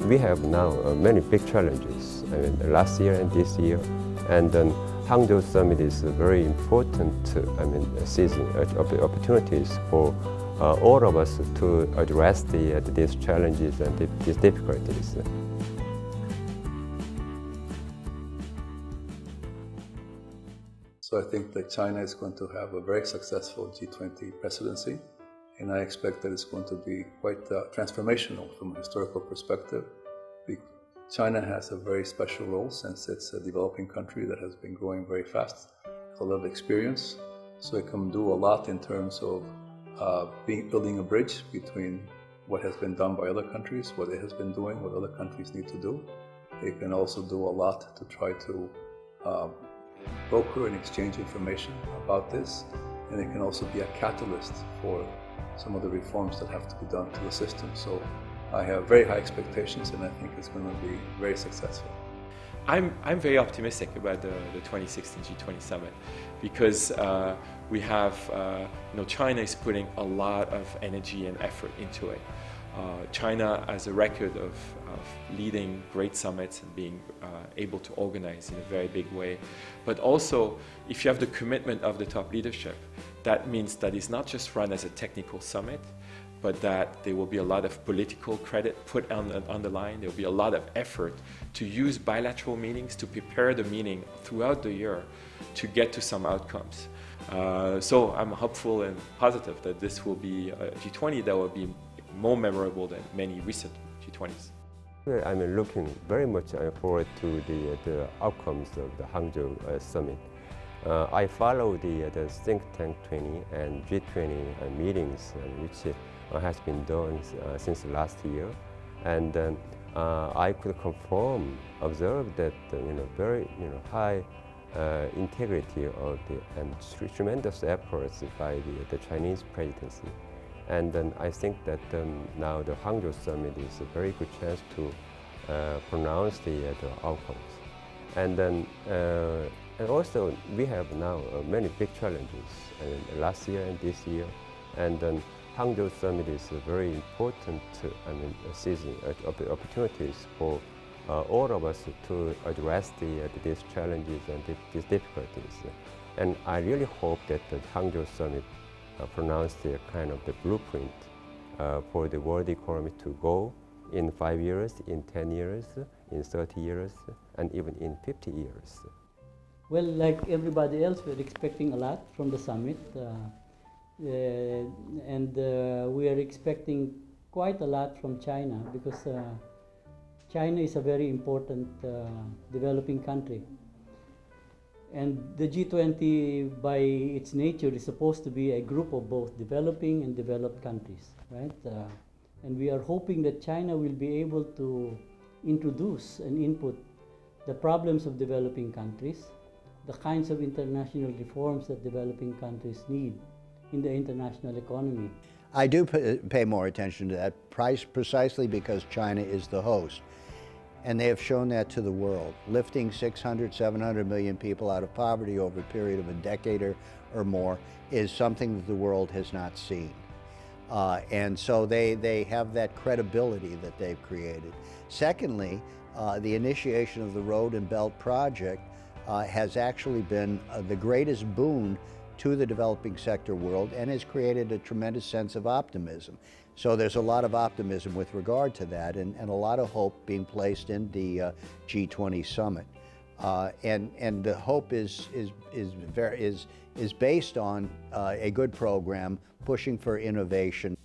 we have now many big challenges. I mean, last year and this year, and Hangzhou Summit is a very important, season of the opportunities for all of us to address these challenges and these difficulties. So I think that China is going to have a very successful G20 presidency, and I expect that it's going to be quite transformational from a historical perspective. China has a very special role since it's a developing country that has been growing very fast, a lot of experience, so it can do a lot in terms of building a bridge between what has been done by other countries, what it has been doing, what other countries need to do. It can also do a lot to try to broker and exchange information about this, and it can also be a catalyst for some of the reforms that have to be done to the system. So I have very high expectations, and I think it's going to be very successful. I'm very optimistic about the 2016 G20 summit because we have, China is putting a lot of energy and effort into it. China has a record of leading great summits and being able to organize in a very big way. But also, if you have the commitment of the top leadership, that means that it's not just run as a technical summit, but that there will be a lot of political credit put on the line. There will be a lot of effort to use bilateral meetings to prepare the meeting throughout the year to get to some outcomes. So I'm hopeful and positive that this will be a G20 that will be more memorable than many recent G20s. I'm looking very much forward to the outcomes of the Hangzhou Summit. I follow the think tank 20 and G20 meetings, which has been done since last year, and I could observe that very high integrity of and tremendous efforts by the Chinese presidency. And then I think that now the Hangzhou Summit is a very good chance to pronounce the outcomes. And then and also we have now many big challenges last year and this year. And then Hangzhou Summit is a very important season of the opportunities for all of us to address these challenges and these difficulties. And I really hope that the Hangzhou Summit pronounce the kind of the blueprint for the world economy to go in 5 years, in 10 years, in 30 years, and even in 50 years. Well, like everybody else, we're expecting a lot from the summit, and we are expecting quite a lot from China because China is a very important developing country. And the G20, by its nature, is supposed to be a group of both developing and developed countries, right? And we are hoping that China will be able to introduce and input the problems of developing countries, the kinds of international reforms that developing countries need in the international economy. I do pay more attention to that, precisely because China is the host. And they have shown that to the world. Lifting 600, 700 million people out of poverty over a period of a decade or more is something that the world has not seen. And so they have that credibility that they've created. Secondly, the initiation of the Road and Belt Project has actually been the greatest boon to the developing sector world and has created a tremendous sense of optimism. So there's a lot of optimism with regard to that, and a lot of hope being placed in the G20 summit. And the hope is based on a good program pushing for innovation.